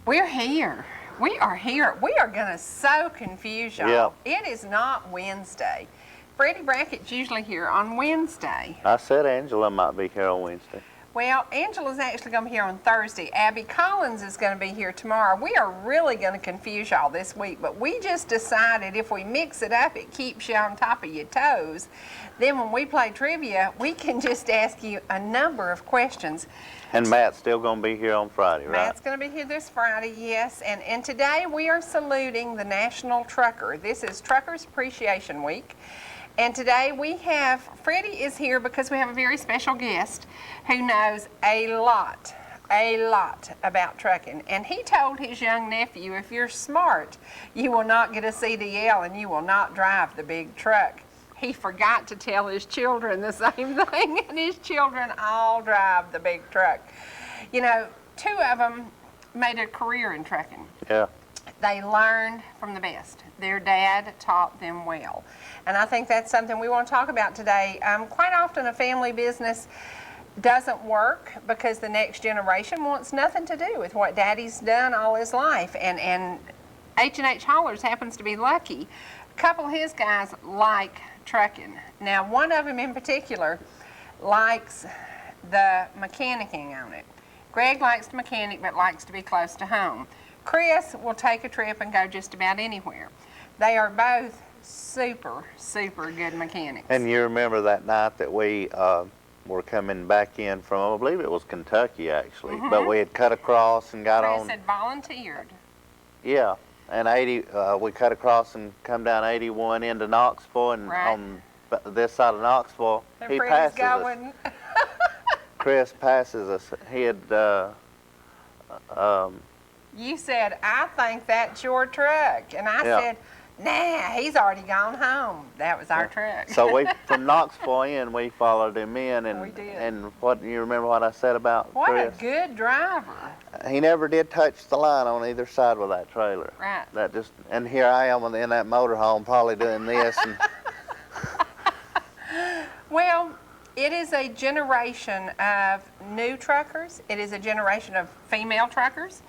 We're here. We are here. We are going to so confuse y'all. Yep. It is not Wednesday. Freddie Brackett's usually here on Wednesday. I said Angela might be here on Wednesday. Well, Angela's actually going to be here on Thursday. Abby Collins is going to be here tomorrow. We are really going to confuse y'all this week, but we just decided if we mix it up, it keeps you on top of your toes. Then when we play trivia, we can just ask you a number of questions. And Matt's still going to be here on Friday, right? Matt's going to be here this Friday, yes. And today we are saluting the National Trucker. This is Truckers Appreciation Week. And today we have, Freddy is here because we have a very special guest who knows a lot about trucking. And he told his young nephew, if you're smart, you will not get a CDL and you will not drive the big truck. He forgot to tell his children the same thing, and his children all drive the big truck. You know, two of them made a career in trucking. Yeah. They learned from the best. Their dad taught them well. And I think that's something we want to talk about today. Quite often a family business doesn't work because the next generation wants nothing to do with what daddy's done all his life. And H&H Haulers happens to be lucky. A couple of his guys like trucking. Now, one of them in particular likes the mechanicking on it. Greg likes the mechanic but likes to be close to home. Chris will take a trip and go just about anywhere. They are both super good mechanics. And you remember that night that we were coming back in from, I believe it was Kentucky actually, but we had cut across and got on. Chris had volunteered. Yeah, and we cut across and come down 81 into Knoxville, and right on this side of Knoxville, and he Freddy's passes us. Chris passes us. He had, you said, I think that's your truck. And I said, nah, he's already gone home. That was our truck. So we, from Knoxville in, we followed him in. And, we did. And what, you remember what I said about what Chris? A good driver. He never did touch the line on either side with that trailer. Right. That just, and here I am in that motorhome probably doing this. And well, it is a generation of new truckers. It is a generation of female truckers.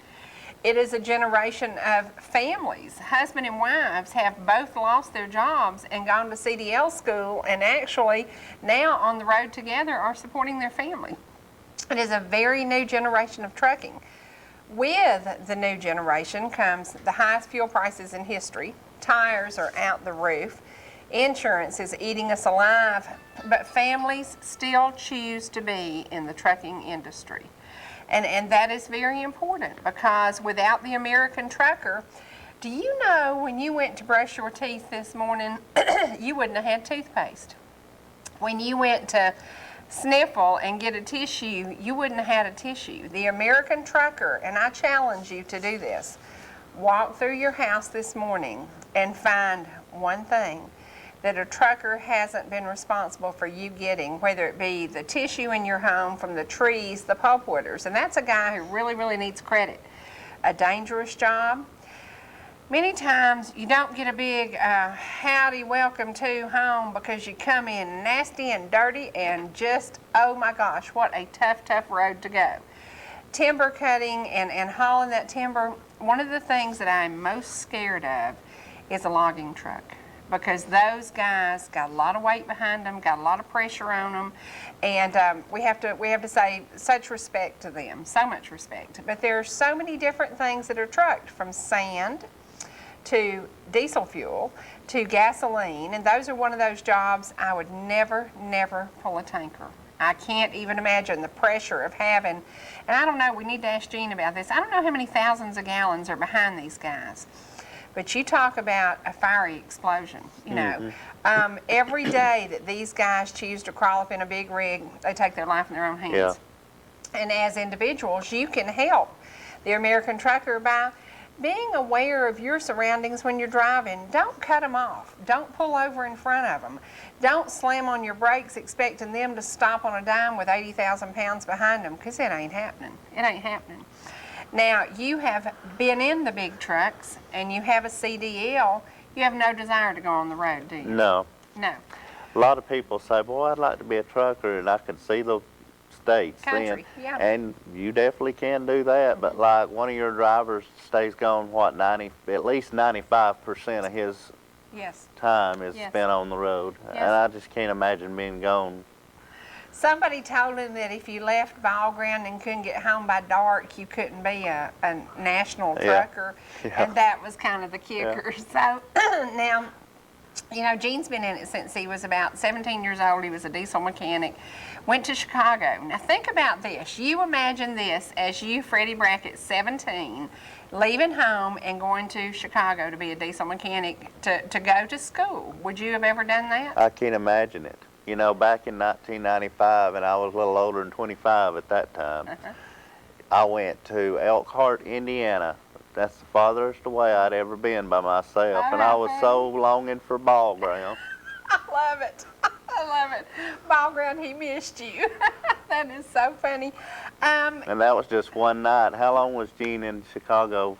It is a generation of families. Husband and wives have both lost their jobs and gone to CDL school, and actually now on the road together are supporting their family. It is a very new generation of trucking. With the new generation comes the highest fuel prices in history. Tires are out the roof. Insurance is eating us alive, but families still choose to be in the trucking industry. And that is very important, because without the American trucker, do you know when you went to brush your teeth this morning, you wouldn't have had toothpaste. When you went to sniffle and get a tissue, you wouldn't have had a tissue. The American trucker, and I challenge you to do this, walk through your house this morning and find one thing that a trucker hasn't been responsible for you getting, whether it be the tissue in your home from the trees, the pulpwooders, and that's a guy who really needs credit. A dangerous job. Many times you don't get a big howdy welcome to home because you come in nasty and dirty and just, oh my gosh, what a tough road to go. Timber cutting and hauling that timber, one of the things that I'm most scared of is a logging truck, because those guys got a lot of weight behind them, got a lot of pressure on them, and we have to say such respect to them, so much respect. But there are so many different things that are trucked, from sand to diesel fuel to gasoline, and those are one of those jobs I would never pull a tanker. I can't even imagine the pressure of having, and I don't know, we need to ask Gene about this, I don't know how many thousands of gallons are behind these guys. But you talk about a fiery explosion, you know. Every day that these guys choose to crawl up in a big rig, they take their life in their own hands. Yeah. And as individuals, you can help the American trucker by being aware of your surroundings when you're driving. Don't cut them off. Don't pull over in front of them. Don't slam on your brakes expecting them to stop on a dime with 80,000 pounds behind them, because it ain't happening. It ain't happening. Now, you have been in the big trucks and you have a CDL. You have no desire to go on the road, do you? No. No. A lot of people say, boy, I'd like to be a trucker, and I could see the states. Country, then. yeah. And you definitely can do that, but like one of your drivers stays gone, what, at least 95% of his Yes. time is Yes. spent on the road. Yes. And I just can't imagine being gone. Somebody told him that if you left Ball Ground and couldn't get home by dark, you couldn't be a national trucker, Yeah. and that was kind of the kicker. So now, you know, Gene's been in it since he was about 17 years old. He was a diesel mechanic, went to Chicago. Now think about this. You imagine this as you, Freddy Brackett, 17, leaving home and going to Chicago to be a diesel mechanic to go to school. Would you have ever done that? I can't imagine it. You know, back in 1995, and I was a little older than 25 at that time, I went to Elkhart, Indiana. That's the farthest away I'd ever been by myself, and I was so longing for Ball Ground. I love it. I love it. Ball Ground, he missed you. That is so funny. And that was just one night. How long was Gene in Chicago?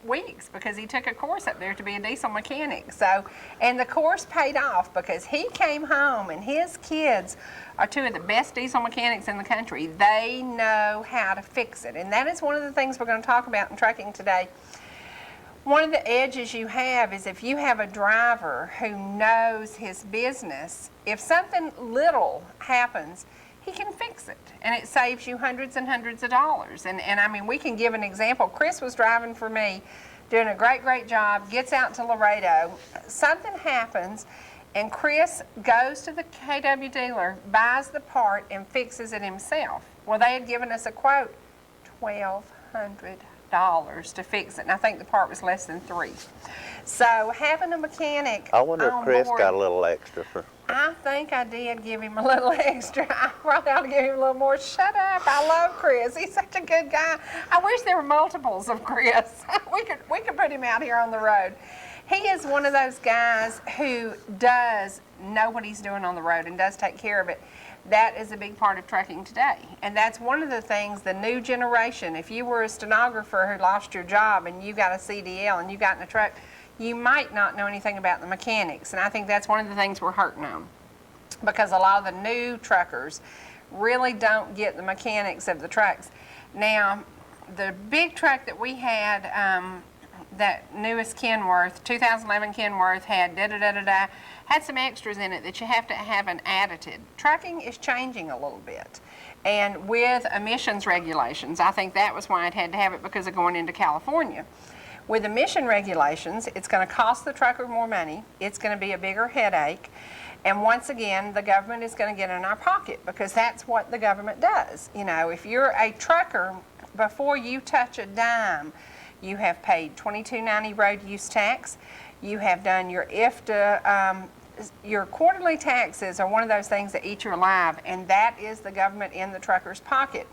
Weeks, because he took a course up there to be a diesel mechanic. So, and the course paid off because he came home and his kids are two of the best diesel mechanics in the country. They know how to fix it. And that is one of the things we're going to talk about in trucking today. One of the edges you have is if you have a driver who knows his business, if something little happens, he can fix it, and it saves you hundreds and hundreds of dollars. And I mean, we can give an example. Chris was driving for me, doing a great job, gets out to Laredo. Something happens, and Chris goes to the KW dealer, buys the part, and fixes it himself. Well, they had given us a quote, $1,200 to fix it, and I think the part was less than $3. So having a mechanic I wonder if Chris board, got a little extra for... I think I did give him a little extra. I probably ought to give him a little more. Shut up. I love Chris. He's such a good guy. I wish there were multiples of Chris. We could put him out here on the road. He is one of those guys who does know what he's doing on the road and does take care of it. That is a big part of trucking today. And that's one of the things, the new generation, if you were a stenographer who lost your job and you got a CDL and you got in a truck, you might not know anything about the mechanics. And I think that's one of the things we're hurting on, because a lot of the new truckers really don't get the mechanics of the trucks. Now, the big truck that we had, that newest Kenworth, 2011 Kenworth, had had some extras in it that you have to have an additive. Trucking is changing a little bit. And with emissions regulations, I think that was why it had to have it, because of going into California. With emission regulations, it's going to cost the trucker more money. It's going to be a bigger headache. And once again, the government is going to get in our pocket, because that's what the government does. You know, if you're a trucker, before you touch a dime, you have paid $22.90 road use tax. You have done your IFTA. Your quarterly taxes are one of those things that eat you alive, and that is the government in the trucker's pocket.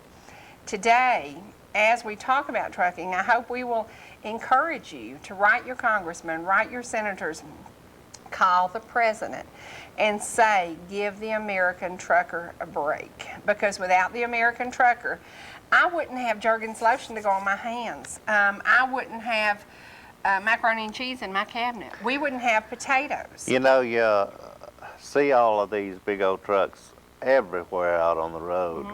Today, as we talk about trucking, I hope we will encourage you to write your congressman, write your senators, call the president and say, give the American trucker a break. Because without the American trucker, I wouldn't have Jergens lotion to go on my hands. I wouldn't have macaroni and cheese in my cabinet. We wouldn't have potatoes. You know, you see all of these big old trucks everywhere out on the road.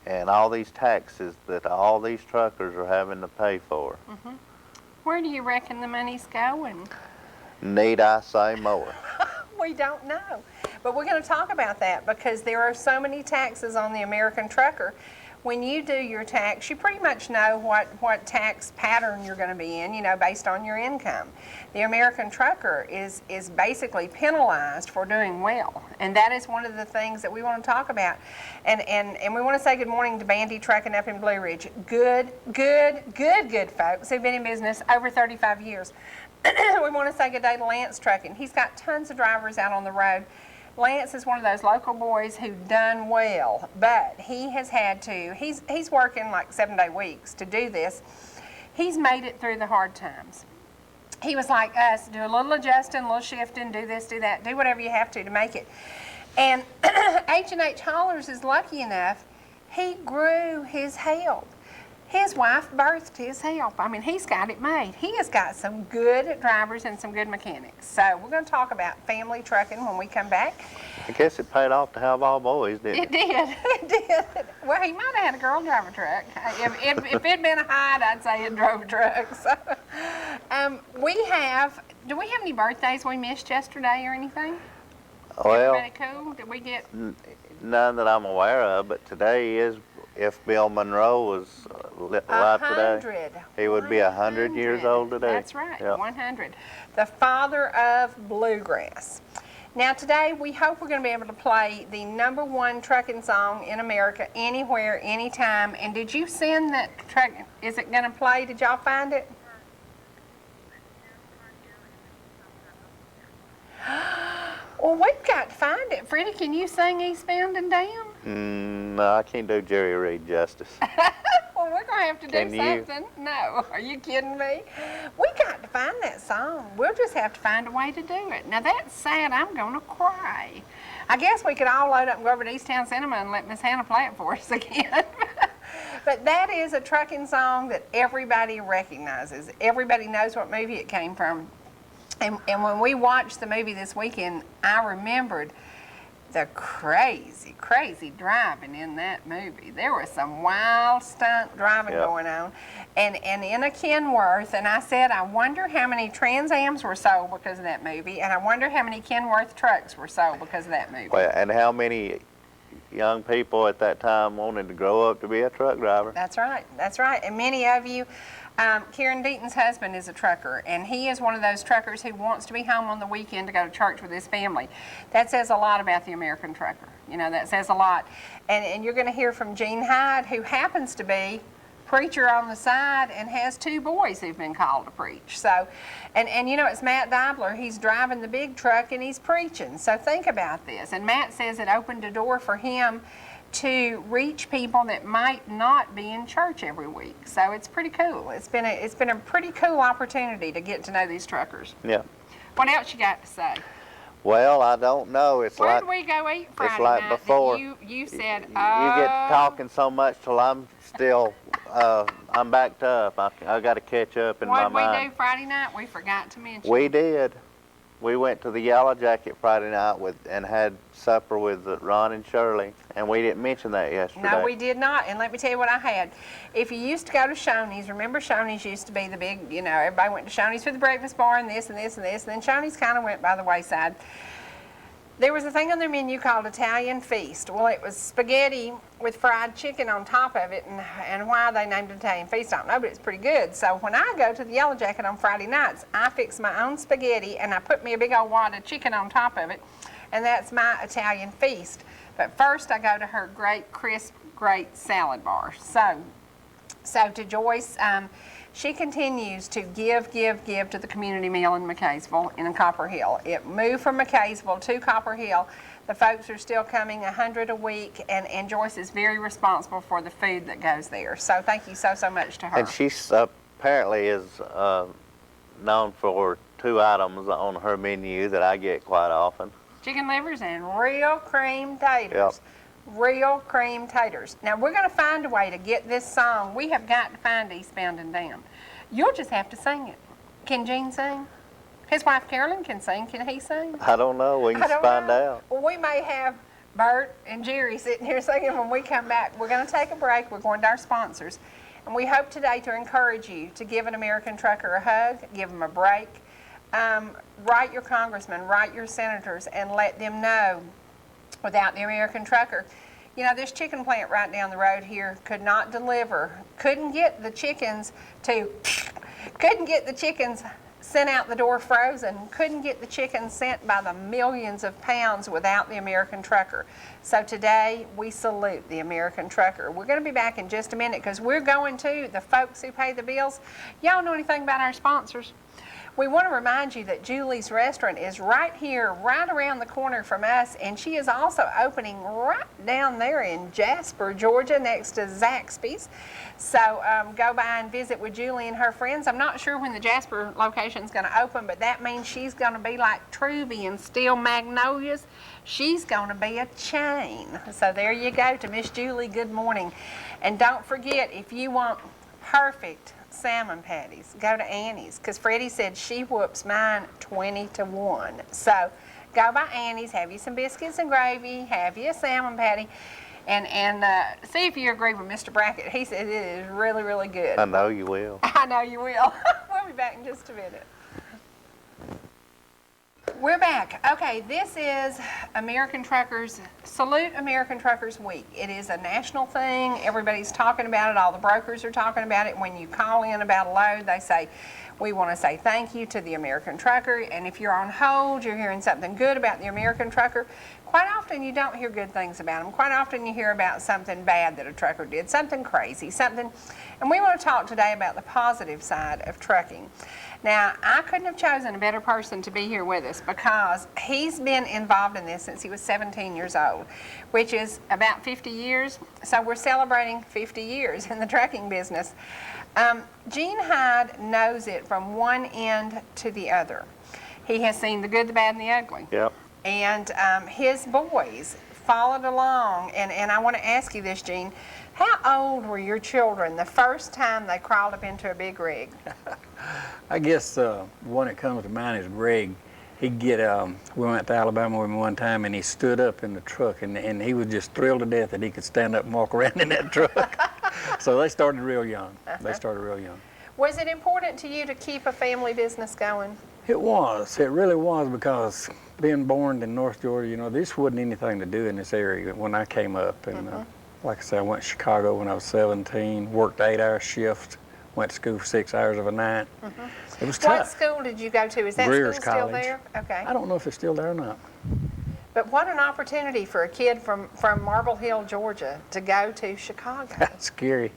And all these taxes that all these truckers are having to pay for. Where do you reckon the money's going? Need I say more? We don't know. But we're going to talk about that, because there are so many taxes on the American trucker. When you do your tax, you pretty much know what tax pattern you're going to be in, you know, based on your income. The American trucker is basically penalized for doing well. And that is one of the things that we want to talk about. And we want to say good morning to Bandy Trucking up in Blue Ridge. Good folks who've been in business over 35 years. We want to say good day to Lance Trucking. He's got tons of drivers out on the road. Lance is one of those local boys who done well, but he has had to, he's working like 7-day weeks to do this. He's made it through the hard times. He was like us, do a little adjusting, a little shifting, do this, do that, do whatever you have to make it. And H&H Haulers is lucky enough, he grew his help. His wife birthed his help. I mean, he's got it made. He has got some good drivers and some good mechanics. So we're going to talk about family trucking when we come back. I guess it paid off to have all boys, didn't it? It did. It did. Well, he might have had a girl drive a truck. If it'd been a Hyde, I'd say it drove a truck. So, do we have any birthdays we missed yesterday or anything? Well, Everybody cool? Did we get? none that I'm aware of, but today is, if Bill Monroe was alive today, he would be 100 years old today. That's right, Yep. 100. The father of bluegrass. Now today we hope we're going to be able to play the #1 trucking song in America anywhere, anytime. And did you send that truck? Is it going to play? Did y'all find it? Well, we've got to find it. Freddie, can you sing Eastbound and Down? No, I can't do Jerry Reed justice. Well, we're going to have to do Can you? something. No, are you kidding me? We got to find that song. We'll just have to find a way to do it. Now, that's sad. I'm going to cry. I guess we could all load up and go over to East Town Cinema and let Miss Hannah play it for us again. But that is a trucking song that everybody recognizes. Everybody knows what movie it came from. And when we watched the movie this weekend, I remembered the crazy, crazy driving in that movie. There was some wild stunt driving going on. And in a Kenworth, and I said, I wonder how many Trans Ams were sold because of that movie, and I wonder how many Kenworth trucks were sold because of that movie. Well, and how many young people at that time wanted to grow up to be a truck driver? That's right, that's right. And many of you, Karen Deaton's husband is a trucker, and he is one of those truckers who wants to be home on the weekend to go to church with his family. That says a lot about the American trucker. You know, that says a lot. And you're going to hear from Gene Hyde, who happens to be preacher on the side and has 2 boys who've been called to preach. So, and you know, it's Matt Dibler. He's driving the big truck and he's preaching. So think about this. And Matt says it opened a door for him to reach people that might not be in church every week. So it's pretty cool. It's been a pretty cool opportunity to get to know these truckers. Yeah. What else you got to say? Well, I don't know. It's Where like did we go eat Friday it's like night before. that you said, You get to talking so much till I'm still, I'm backed up. I got to catch up in my what did we mind. do Friday night? We forgot to mention. We did. We went to the Yellow Jacket Friday night and had supper with Ron and Shirley, and we didn't mention that yesterday. No, we did not. And let me tell you what I had. If you used to go to Shoney's, remember Shoney's used to be the big, you know, everybody went to Shoney's for the breakfast bar and this and this and this, and then Shoney's kind of went by the wayside. There was a thing on their menu called Italian Feast. Well, it was spaghetti with fried chicken on top of it, and why they named it Italian Feast, I don't know, but it's pretty good. So when I go to the Yellow Jacket on Friday nights, I fix my own spaghetti, and I put me a big old wad of chicken on top of it, and that's my Italian Feast. But first, I go to her great, crisp, great salad bar. So to Joyce, she continues to give to the community meal in McKaysville in Copper Hill. It moved from McKaysville to Copper Hill. The folks are still coming 100 a week, and Joyce is very responsible for the food that goes there. So thank you so much to her. And she apparently is known for 2 items on her menu that I get quite often. Chicken livers and real cream taters. Yep. Real cream taters. Now we're going to find a way to get this song. We have got to find Eastbound and Down. You'll just have to sing it. Can Gene sing? His wife Carolyn can sing. Can he sing? I don't know. We can find out. Well, we may have Bert and Cherie sitting here singing when we come back. We're going to take a break. We're going to our sponsors. And we hope today to encourage you to give an American trucker a hug, give them a break. Write your congressman, write your senators, and let them know without the American trucker. You know, this chicken plant right down the road here could not deliver, couldn't get the chickens sent out the door frozen, couldn't get the chickens sent by the millions of pounds without the American trucker. So today, we salute the American trucker. We're going to be back in just a minute because we're going to the folks who pay the bills. Y'all know anything about our sponsors? We want to remind you that Julie's restaurant is right here, right around the corner from us, and she is also opening right down there in Jasper, Georgia, next to Zaxby's. So go by and visit with Julie and her friends. I'm not sure when the Jasper location is going to open, but that means she's going to be like Truvy and Steel Magnolias. She's going to be a chain. So there you go to Miss Julie. Good morning. And don't forget, if you want perfect salmon patties, go to Annie's, because Freddy said she whoops mine 20-1. So go by Annie's, have you some biscuits and gravy, have you a salmon patty, and see if you agree with Mr. Brackett. He said it is really, really good. I know you will. I know you will. We'll be back in just a minute. We're back. Okay, this is American Truckers, Salute American Truckers Week. It is a national thing. Everybody's talking about it. All the brokers are talking about it. When you call in about a load, they say, we want to say thank you to the American Trucker. And if you're on hold, you're hearing something good about the American Trucker. Quite often you don't hear good things about them. Quite often you hear about something bad that a trucker did, something crazy, something. And we want to talk today about the positive side of trucking. Now, I couldn't have chosen a better person to be here with us because he's been involved in this since he was 17 years old, which is about 50 years. So we're celebrating 50 years in the trucking business. Gene Hyde knows it from one end to the other. He has seen the good, the bad, and the ugly. Yep. And his boys followed along. And I want to ask you this, Gene. How old were your children the first time they crawled up into a big rig? I guess the one that comes to mind is Greg. He'd get, we went to Alabama with him one time, and he stood up in the truck, and he was just thrilled to death that he could stand up and walk around in that truck. So they started real young. They started real young. Was it important to you to keep a family business going? It was. It really was, because being born in North Georgia, you know, this wasn't anything to do in this area when I came up. And like I said, I went to Chicago when I was 17, worked 8-hour shifts, went to school for 6 hours of a night. It was tough. What school did you go to? Is that Greer's school still College. there? Okay. I don't know if it's still there or not. But what an opportunity for a kid from Marble Hill, Georgia, to go to Chicago. That's scary.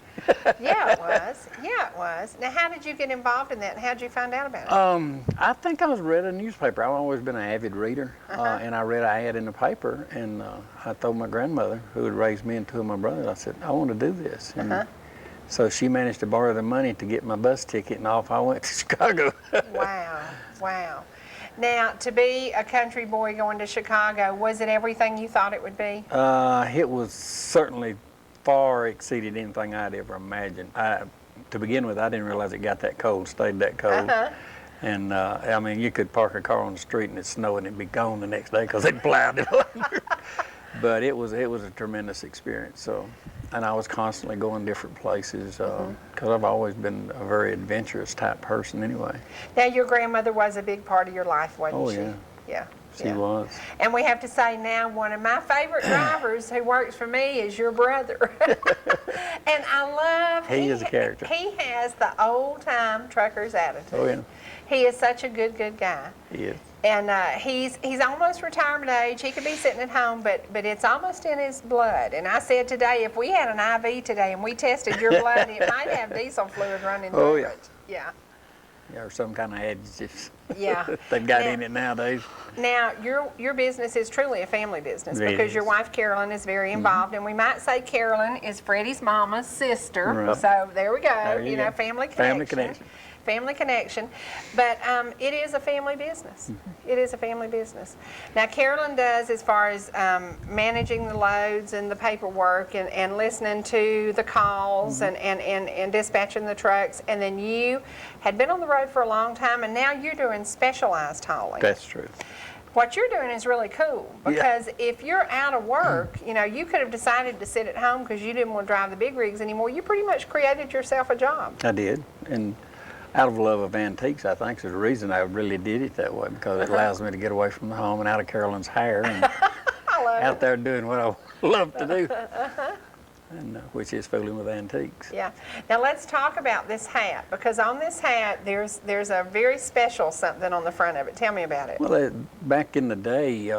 Yeah, it was. Yeah, it was. Now, how did you get involved in that, and how did you find out about it? I think I was read a newspaper. I've always been an avid reader, and I read an ad in the paper, and I told my grandmother, who had raised me and two of my brothers, I said, I want to do this. And so she managed to borrow the money to get my bus ticket, and off I went to Chicago. Wow, wow. Now, to be a country boy going to Chicago, was it everything you thought it would be? It was certainly far exceeded anything I'd ever imagined. To begin with, I didn't realize it got that cold, stayed that cold. And I mean, you could park a car on the street and it'd snow and it'd be gone the next day because they'd plowed it under. But it was a tremendous experience. So, and I was constantly going different places because I've always been a very adventurous type person anyway. Now, your grandmother was a big part of your life, wasn't she? Yeah. Yeah. She was. And we have to say now, one of my favorite drivers who works for me is your brother. And I love... He is a character. He has the old-time trucker's attitude. Oh, yeah. He is such a good guy. He is. And he's almost retirement age. He could be sitting at home, but it's almost in his blood. And I said today, if we had an IV today and we tested your blood, it might have diesel fluid running through it. Yeah. Yeah, or some kind of additives. Yeah. They've got in it nowadays. Now, your business is truly a family business because your wife Carolyn is very involved, and we might say Carolyn is Freddie's mama's sister. Right. So there we go. There you know, go. family connection. Family connection. Family connection. But it is a family business. It is a family business. Now, Carolyn does as far as managing the loads and the paperwork and listening to the calls and dispatching the trucks. And then you had been on the road for a long time, and now you're doing specialized hauling. That's true. What you're doing is really cool because if you're out of work, you know, you could have decided to sit at home because you didn't want to drive the big rigs anymore. You pretty much created yourself a job. I did. And out of love of antiques, I think, is the reason I really did it that way, because it allows me to get away from the home and out of Carolyn's hair and out there doing what I love to do, and which is fooling with antiques. Yeah. Now let's talk about this hat, because on this hat there's a very special something on the front of it. Tell me about it. Well, back in the day,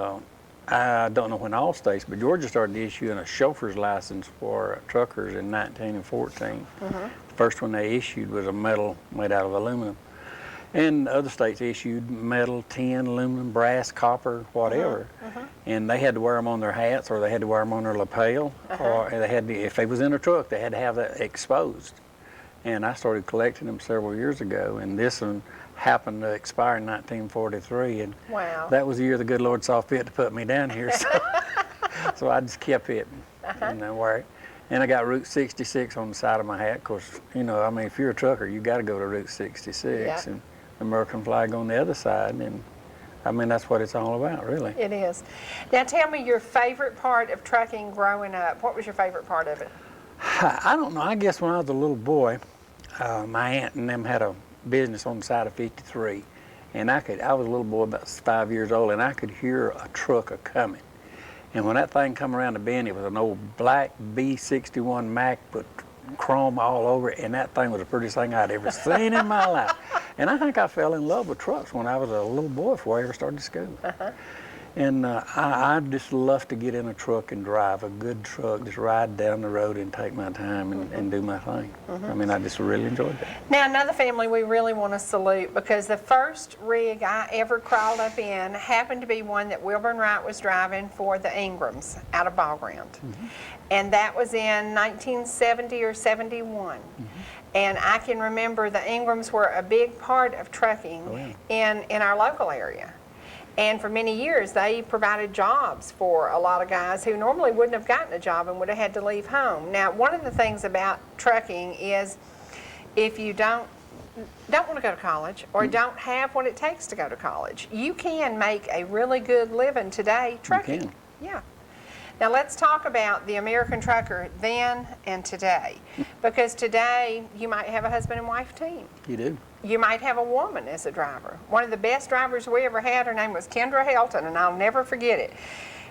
I don't know when all states, but Georgia started issuing a chauffeur's license for truckers in 19 and 14. The first one they issued was a medal made out of aluminum. And other states issued metal, tin, aluminum, brass, copper, whatever. And they had to wear them on their hats, or they had to wear them on their lapel, or they had to, if they was in a truck, they had to have that exposed. And I started collecting them several years ago, and this one happened to expire in 1943, and Wow. that was the year the good Lord saw fit to put me down here. So, so I just kept hitting, and I wear it. And I got Route 66 on the side of my hat. Of course, you know, I mean, if you're a trucker, you got to go to Route 66, Yeah. and the American flag on the other side, and I mean, that's what it's all about, really. It is. Now tell me your favorite part of trucking growing up. What was your favorite part of it? I don't know. I guess when I was a little boy, my aunt and them had a business on the side of 53, and I was a little boy, about 5 years old, and I could hear a truck a-coming. And when that thing come around the bend, it was an old black B61 Mack with chrome all over it, and that thing was the prettiest thing I'd ever seen in my life. And I think I fell in love with trucks when I was a little boy before I ever started school. And I just love to get in a truck and drive a good truck, just ride down the road and take my time and do my thing. I mean, I just really enjoyed that. Now, another family we really want to salute, because the first rig I ever crawled up in happened to be one that Wilbur Wright was driving for the Ingrams out of Ball Ground. And that was in 1970 or 71. And I can remember the Ingrams were a big part of trucking in our local area. And for many years, they provided jobs for a lot of guys who normally wouldn't have gotten a job and would have had to leave home. Now, one of the things about trucking is if you don't want to go to college or don't have what it takes to go to college, you can make a really good living today trucking. You can. Yeah. Now let's talk about the American trucker then and today. Because today you might have a husband and wife team. You do. You might have a woman as a driver. One of the best drivers we ever had, her name was Kendra Helton, and I'll never forget it.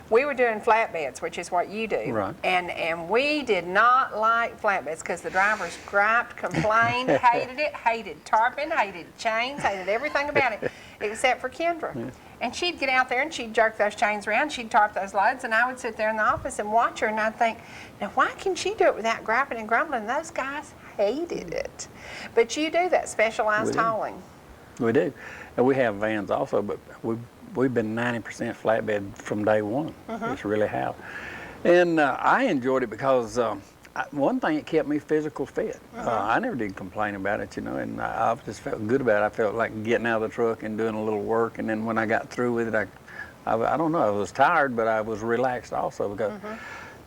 We were doing flatbeds, which is what you do. Right. And we did not like flatbeds because the drivers griped, complained, hated it, hated tarping, hated chains, hated everything about it, except for Kendra. And she'd get out there and she'd jerk those chains around, she'd tarp those loads, and I would sit there in the office and watch her, and I'd think, now why can she do it without griping and grumbling? Those guys hated it. But you do that specialized hauling. We do. And we have vans also, but we've been 90% flatbed from day one. Just really have. And I enjoyed it because one thing, it kept me physical fit. I never did complain about it, you know, and I just felt good about it. I felt like getting out of the truck and doing a little work, and then when I got through with it, I don't know, I was tired, but I was relaxed also, because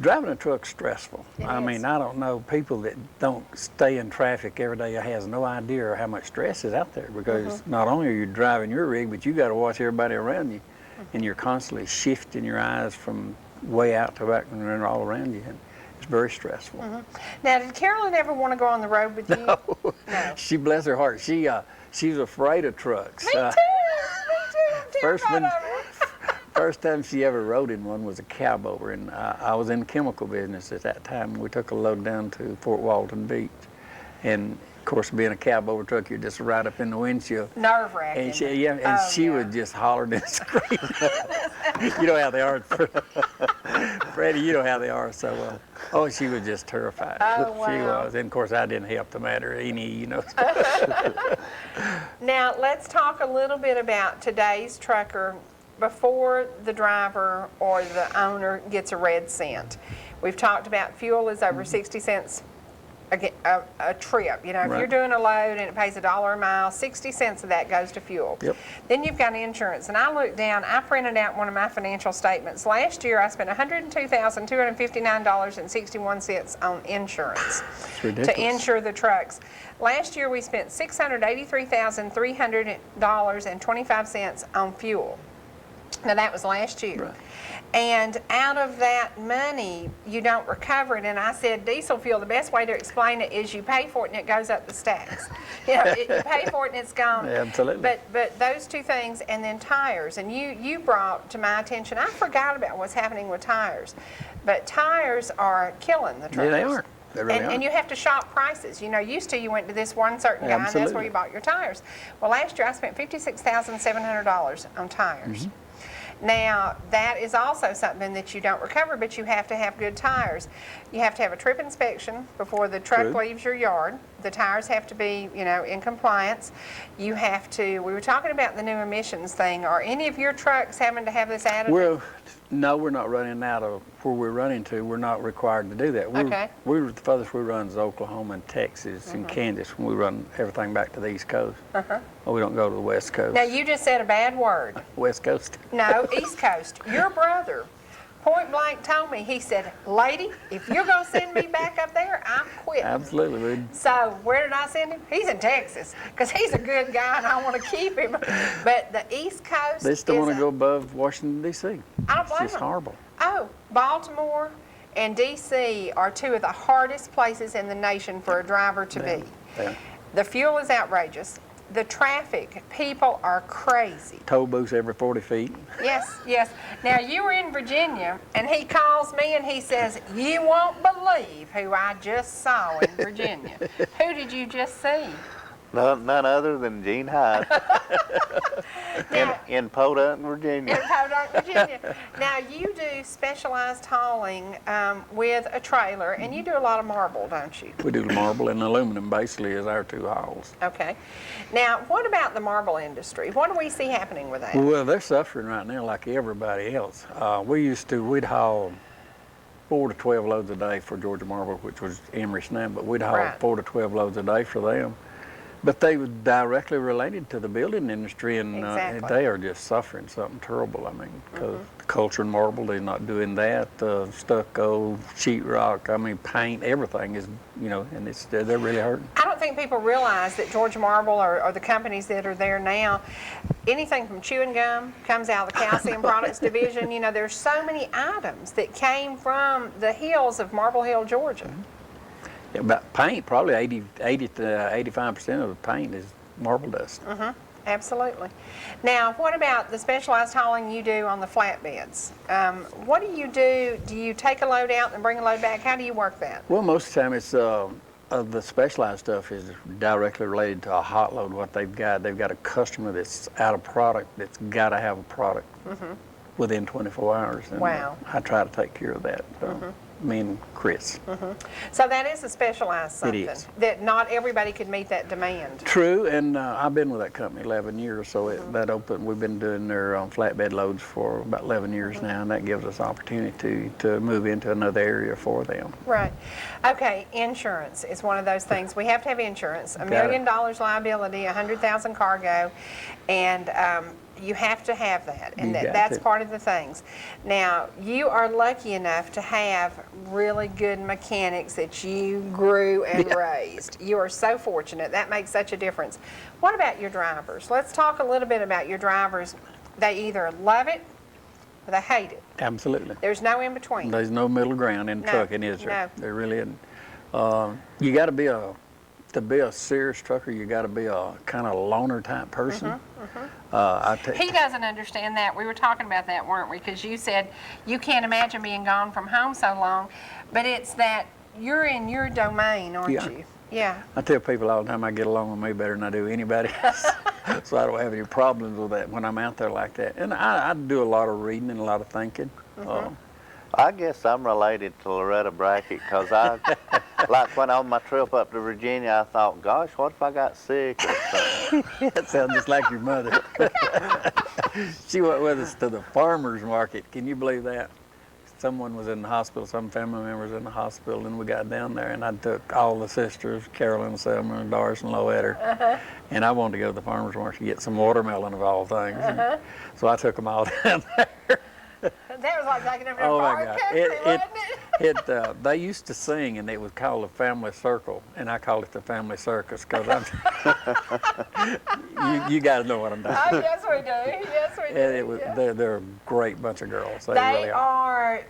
driving a truck's stressful. I mean, I don't know, people that don't stay in traffic every day has no idea how much stress is out there, because not only are you driving your rig, but you got to watch everybody around you, and you're constantly shifting your eyes from way out to back and all around you. And it's very stressful. Now, did Carolyn ever want to go on the road with you? No. No. She, bless her heart, she's afraid of trucks. Me too. Me too. I'm terrified of it. First time she ever rode in one was a cab over, and I was in the chemical business at that time. We took a load down to Fort Walton Beach, and of course, being a cab over truck, you're just right up in the windshield. Nerve-wracking. And she was just hollering and screaming. You know how they are, Freddy. You know how they are. So, she was just terrified. Oh, wow. She was, and of course, I didn't help the matter any, you know. Now, let's talk a little bit about today's trucker before the driver or the owner gets a red cent. We've talked about fuel is over 60 cents a trip. You know, if you're doing a load and it pays $1 a mile, 60 cents of that goes to fuel. Yep. Then you've got insurance. And I looked down, I printed out one of my financial statements. Last year I spent $102,259.61 on insurance to insure the trucks. Last year we spent $683,300.25 on fuel. Now that was last year. Right. And out of that money, you don't recover it. And I said, diesel fuel, the best way to explain it is you pay for it and it goes up the stacks. You know, you pay for it and it's gone. Yeah, absolutely. But those two things, and then tires. And you brought to my attention, I forgot about what's happening with tires. But tires are killing the truckers. Yeah, they are. They really are. And you have to shop prices. You know, used to you went to this one certain guy and that's where you bought your tires. Well, last year I spent $56,700 on tires. Now, that is also something that you don't recover, but you have to have good tires. You have to have a trip inspection before the truck leaves your yard. the tires have to be, in compliance. You have to, we were talking about the new emissions thing. Are any of your trucks having to have this added? No, we're not running out of where we're running to. We're not required to do that. Okay. The furthest we run is Oklahoma and Texas and Kansas when we run everything back to the East Coast. We don't go to the West Coast. Now, you just said a bad word. West Coast. No, East Coast. Your brother point blank told me, he said, lady, if you're going to send me back up there, I'm quitting. Absolutely. So where did I send him? He's in Texas because he's a good guy and I want to keep him. But the East Coast They still want to go above Washington, D.C. I don't blame It's just them. horrible. Oh, Baltimore and D.C. are two of the hardest places in the nation for a driver to be. Yeah. The fuel is outrageous. The traffic, people are crazy. Toll booths every 40 feet. Yes, yes. Now, you were in Virginia, and he calls me and he says, you won't believe who I just saw in Virginia. Who did you just see? None other than Gene Hyde Now, in Podunk, Virginia. in Podunk, Virginia. Now, you do specialized hauling with a trailer, and you do a lot of marble, don't you? We do marble and aluminum basically as our two hauls. Okay. Now, what about the marble industry? What do we see happening with that? Well, they're suffering right now like everybody else. We'd haul 4 to 12 loads a day for Georgia Marble, which was Emery's now, but we'd haul Right. 4 to 12 loads a day for them. But they were directly related to the building industry, and Exactly. they are just suffering something terrible. I mean, because culture and marble, they're not doing that. Stucco, sheetrock, paint, everything is, and they're really hurting. I don't think people realize that Georgia Marble or the companies that are there now, anything from chewing gum comes out of the calcium products division. There's so many items that came from the hills of Marble Hill, Georgia. Yeah, about paint, probably 80 to 85% of the paint is marble dust. Absolutely. Now, what about the specialized hauling you do on the flatbeds? What do you do? Do you take a load out and bring a load back? How do you work that? Well, most of the time it's the specialized stuff is directly related to a hot load. What they've got a customer that's out of product that's got to have a product within 24 hours. And Wow. I try to take care of that. Me and Chris. So that is a specialized something. It is. That not everybody could meet that demand. True, and I've been with that company 11 years, so we've been doing their flatbed loads for about 11 years now, and that gives us opportunity to move into another area for them. Right. Okay, insurance is one of those things. We have to have insurance. $1 million liability, 100,000 cargo, and you have to have that, and that's part of the things. Now, you are lucky enough to have really good mechanics that you grew and raised. You are so fortunate. That makes such a difference. What about your drivers? Let's talk a little bit about your drivers. They either love it or they hate it. Absolutely. There's no in between. There's no middle ground in trucking, is there? No. There really isn't. You got to be a serious trucker, you got to be a kind of loner type person. He doesn't understand that. We were talking about that, weren't we? Because you said you can't imagine being gone from home so long, but it's that you're in your domain, aren't you? Yeah. I tell people all the time I get along with me better than I do anybody else, so I don't have any problems with that when I'm out there like that. And I do a lot of reading and a lot of thinking. I guess I'm related to Loretta Brackett because like when on my trip up to Virginia, I thought, gosh, what if I got sick or something? That sounds just like your mother. She went with us to the farmer's market. Can you believe that? Someone was in the hospital, some family member was in the hospital, and we got down there, and I took all the sisters, Carolyn, Selma, and Doris, and Loetter, and I wanted to go to the farmer's market to get some watermelon of all things. So I took them all down there. That was like taking them to Oh a my far God! country, wasn't it? They used to sing, and it was called the family circle, and I call it the family circus because you got to know what I'm doing. Oh, yes, we do. Yes, we do. And it was Yeah. they're a great bunch of girls. They They really are. are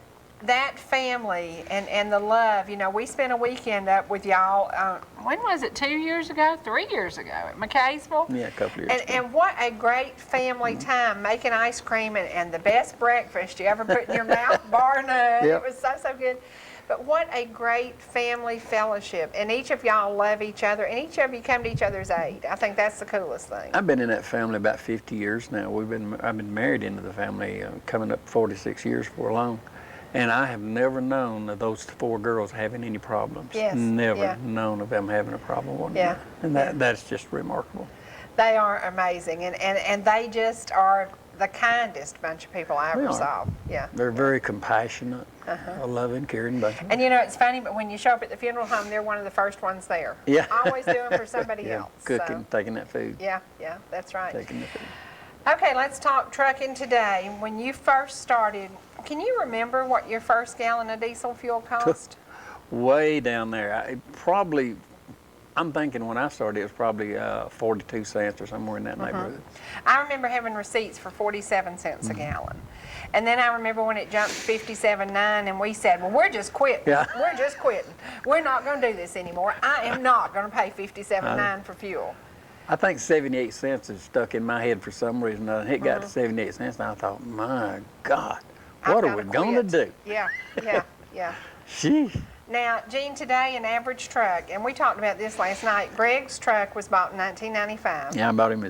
that family and the love. We spent a weekend up with y'all. When was it? 2 years ago? 3 years ago at McCaysville? Yeah, a couple of years ago. And what a great family time, making ice cream and the best breakfast you ever put in your mouth, bar none. Yep. It was so good. But what a great family fellowship. And each of y'all love each other, and each of you come to each other's aid. I think that's the coolest thing. I've been in that family about 50 years now. I've been married into the family coming up 46 years before long. And I have never known of those 4 girls having any problems. Yes, Never yeah. known of them having a problem with Yeah, them. And that's just remarkable. They are amazing, and they just are the kindest bunch of people I They ever are. saw. Yeah. They're very compassionate, a loving, caring bunch of And you know, it's funny, but when you show up at the funeral home, they're one of the first ones there. Yeah. Always doing for somebody yeah, else. cooking, So, taking that food, yeah, that's right. taking the food. Okay, let's talk trucking today. When you first started, can you remember what your first gallon of diesel fuel cost? Way down there. I'm thinking when I started, it was probably 42 cents or somewhere in that neighborhood. I remember having receipts for 47 cents a gallon. And then I remember when it jumped to 57.9 and we said, well, we're just quitting. Yeah. We're just quitting. We're not going to do this anymore. I am not going to pay 57.9 for fuel. I think 78 cents is stuck in my head for some reason. It got to 78 cents, and I thought, my God, what are we going to do? Yeah. Sheesh. Now, Gene, today an average truck, and we talked about this last night, Greg's truck was bought in 1995. Yeah, I bought him.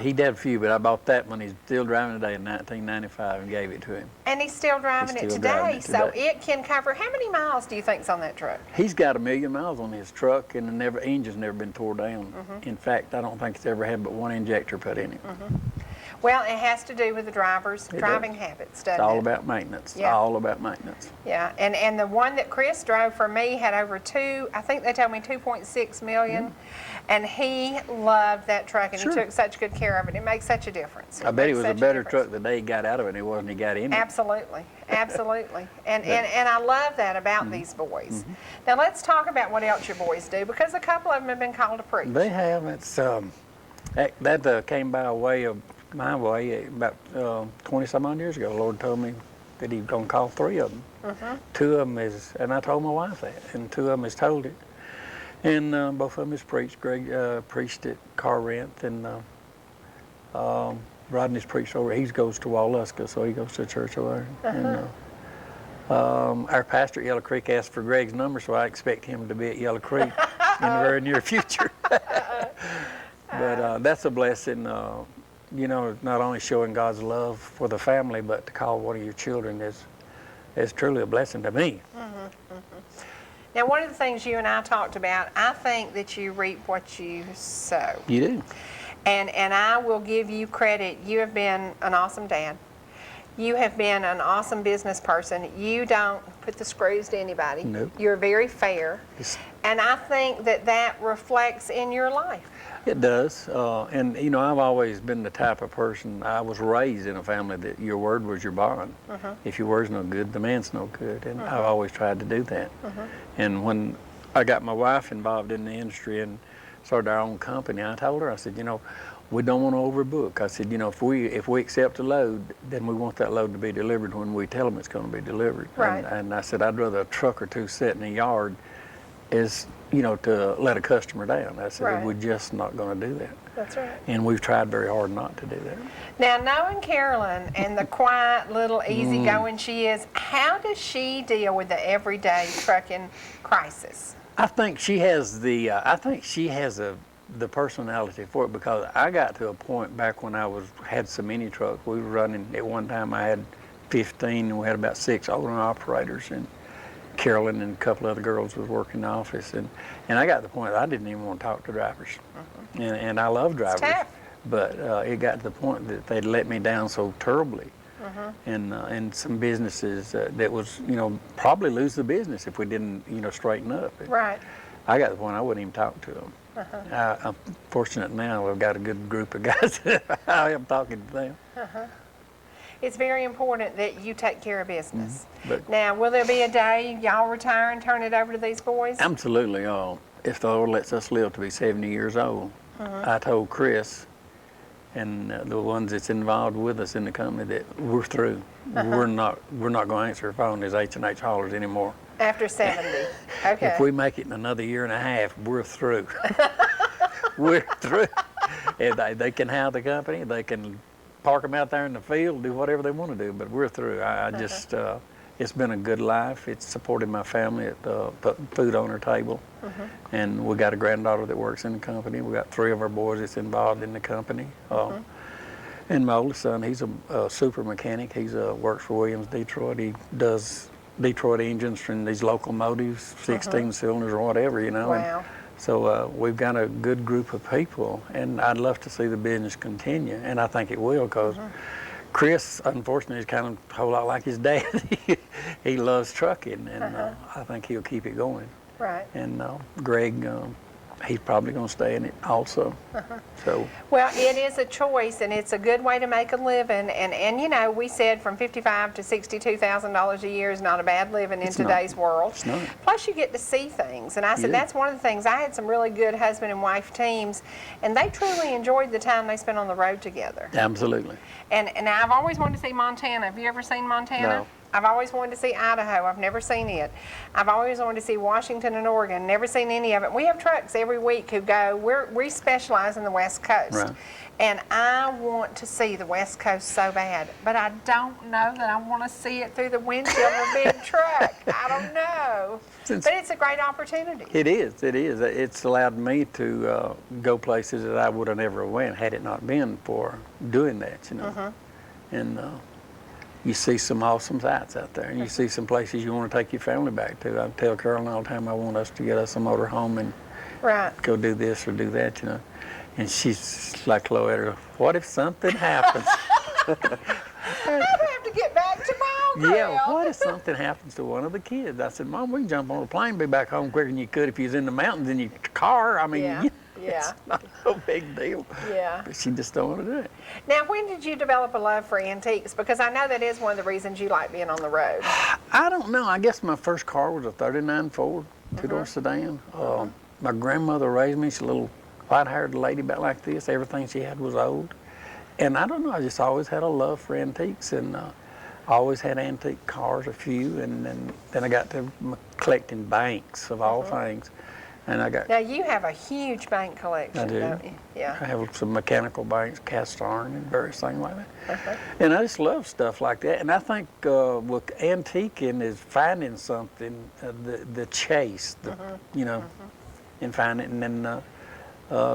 He did a few, but I bought that one. He's still driving today in 1995 and gave it to him. And he's still driving it today, so it can cover, how many miles do you think's on that truck? He's got 1 million miles on his truck, and the engine's never been tore down. In fact, I don't think it's ever had but 1 injector put in it. Well, it has to do with the driver's driving does. habits, doesn't it? It's all about maintenance. Yeah. All about maintenance. Yeah, and the one that Chris drove for me had over I think they told me 2.6 million, and he loved that truck, and Sure. he took such good care of it. It makes such a difference. I bet it was a better difference. truck the day he got out of it than it was when he got in it. Absolutely, absolutely. And I love that about these boys. Now let's talk about what else your boys do, because a couple of them have been called to preach. They have. It's that came by way of my way about 20 some odd years ago. The Lord told me that He was going to call 3 of them. 2 of them is, and I told my wife that, and 2 of them has told it. And both of them is preached. Greg preached at Car Rent, and Rodney's preached over. He goes to Waluska, so he goes to church over there. And, our pastor at Yellow Creek asked for Greg's number, so I expect him to be at Yellow Creek in the very near future. But that's a blessing. You know, not only showing God's love for the family, but to call one of your children is truly a blessing to me. Now, one of the things you and I talked about, I think that you reap what you sow. You do. And I will give you credit. You have been an awesome dad. You have been an awesome business person. You don't put the screws to anybody. Nope. You're very fair. Yes. And I think that reflects in your life. It does. And, you know, I've always been the type of person, I was raised in a family that your word was your bond. If your word's no good, the man's no good. And I've always tried to do that. And when I got my wife involved in the industry and started our own company, I told her, I said, you know, we don't want to overbook. I said, you know, if we accept a load, then we want that load to be delivered when we tell them it's going to be delivered. Right. And I said, I'd rather a truck or 2 sit in the yard is, you know, to let a customer down. I said, Right. we're just not going to do that. That's right. And we've tried very hard not to do that. Now, knowing Carolyn and the quiet, little, easygoing she is, how does she deal with the everyday trucking crisis? I think she has the personality for it, because I got to a point back when I had so many trucks. We were running, at one time I had 15, and we had about 6 owner operators, and Carolyn and a couple other girls was working in the office, and I got to the point that I didn't even want to talk to drivers. And I love drivers. It's tough. But it got to the point that they'd let me down so terribly. And some businesses that was, you know, probably lose the business if we didn't, you know, straighten up. Right. I got to the point I wouldn't even talk to them. I'm fortunate now I've got a good group of guys that I am talking to them. It's very important that you take care of business. But Now, will there be a day y'all retire and turn it over to these boys? absolutely, if the Lord lets us live to be 70 years old, I told Chris and the ones that's involved with us in the company that we're through. We're not going to answer the phone as H&H haulers anymore. After 70. Okay. If we make it in another year and a half, we're through. We're through. And they can have the company. They can park them out there in the field, do whatever they want to do, but we're through. I just, it's been a good life. It's supported my family at putting food on our table. And we got a granddaughter that works in the company. We got 3 of our boys that's involved in the company. And my oldest son, he's a super mechanic. He's works for Williams Detroit. He does Detroit engines from these locomotives, 16 cylinders or whatever, you know. Wow. And so we've got a good group of people, and I'd love to see the business continue, and I think it will, because Chris, unfortunately, is kind of a whole lot like his dad. He loves trucking, and I think he'll keep it going. Right. And Greg, he's probably going to stay in it also. So. Well, it is a choice, and it's a good way to make a living. And you know, we said from $55,000 to $62,000 a year is not a bad living in today's world. It's not. Plus, you get to see things. And I said, Yeah. that's one of the things. I had some really good husband and wife teams, and they truly enjoyed the time they spent on the road together. Absolutely. And I've always wanted to see Montana. Have you ever seen Montana? No. I've always wanted to see Idaho. I've never seen it. I've always wanted to see Washington and Oregon. Never seen any of it. We have trucks every week who go. We specialize in the West Coast. Right. And I want to see the West Coast so bad, but I don't know that I want to see it through the windshield of a big truck. I don't know. But it's a great opportunity. It is. It is. It's allowed me to go places that I would have never went had it not been for doing that, you know. And you see some awesome sights out there, and you see some places you want to take your family back to. I tell Carolyn all the time I want us to get us a motor home and go do this or do that, you know. And she's like, Cloetta, what if something happens? I'd have to get back to my own Yeah, what if something happens to one of the kids? I said, Mom, we can jump on a plane and be back home quicker than you could if you was in the mountains in your car. I mean, Yeah. it's not no big deal. Yeah. But she just don't want to do it. Now, when did you develop a love for antiques? Because I know that is one of the reasons you like being on the road. I don't know. I guess my first car was a 39 Ford, two-door sedan. My grandmother raised me. She's a little white-haired lady about like this. Everything she had was old. And I don't know, I just always had a love for antiques, and I always had antique cars, a few, and then I got to collecting banks of all things. And I got. Now, you have a huge bank collection, I do. don't you? Yeah. I have some mechanical banks, cast iron, and various things like that. And I just love stuff like that. And I think what antiquing is finding something, the chase, you know, and finding it, and then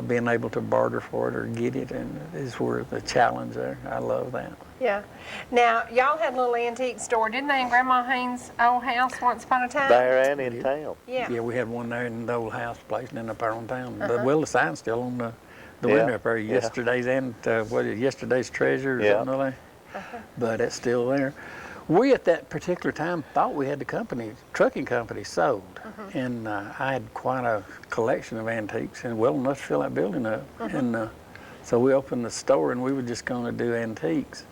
being able to barter for it or get it, and is where the challenge there. I love that. Yeah. Now, y'all had a little antique store, didn't they, in Grandma Haynes' old house once upon a time? There and in town. Yeah. Yeah, we had one there in the old house place, and then up around town. Well, the sign's still on the window up there. Yesterday's and what is it, yesterday's treasure or something like that. But it's still there. We at that particular time thought we had the trucking company sold, and I had quite a collection of antiques, and well enough to fill that building up. And so we opened the store, and we were just going to do antiques.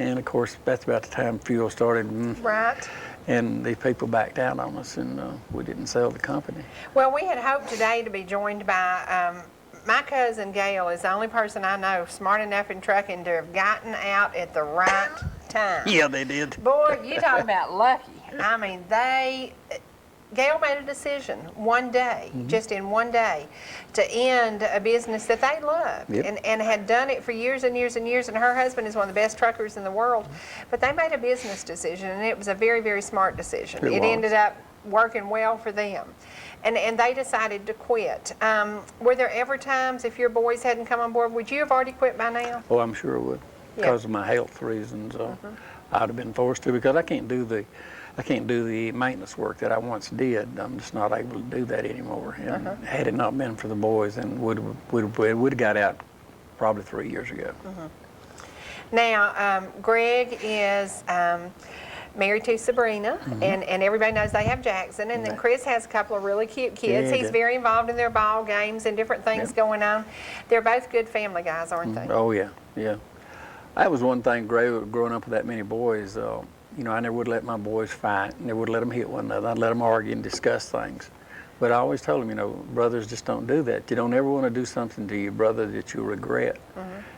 And of course, that's about the time fuel started. Right. And these people backed out on us, and we didn't sell the company. Well, we had hoped today to be joined by my cousin Gail is the only person I know smart enough in trucking to have gotten out at the right time. Yeah, they did. Boy, you talk about lucky. I mean, Gail made a decision one day, just in one day, to end a business that they loved and had done it for years and years and years. And her husband is one of the best truckers in the world. But they made a business decision, and it was a very, very smart decision. It ended up working well for them. And they decided to quit. Were there ever times, if your boys hadn't come on board, would you have already quit by now? Oh, I'm sure it would. Because of my health reasons, I'd have been forced to, because I can't do the maintenance work that I once did. I'm just not able to do that anymore. And had it not been for the boys, and would have got out probably 3 years ago. Now, Greg is married to Sabrina, and everybody knows they have Jackson, and then Chris has a couple of really cute kids. Yeah, He's very involved in their ball games and different things going on. They're both good family guys, aren't they? Oh, yeah, yeah. That was one thing, growing up with that many boys, you know, I never would let my boys fight, never would let them hit one another. I'd let them argue and discuss things. But I always told them, you know, brothers just don't do that. You don't ever want to do something to your brother that you'll regret.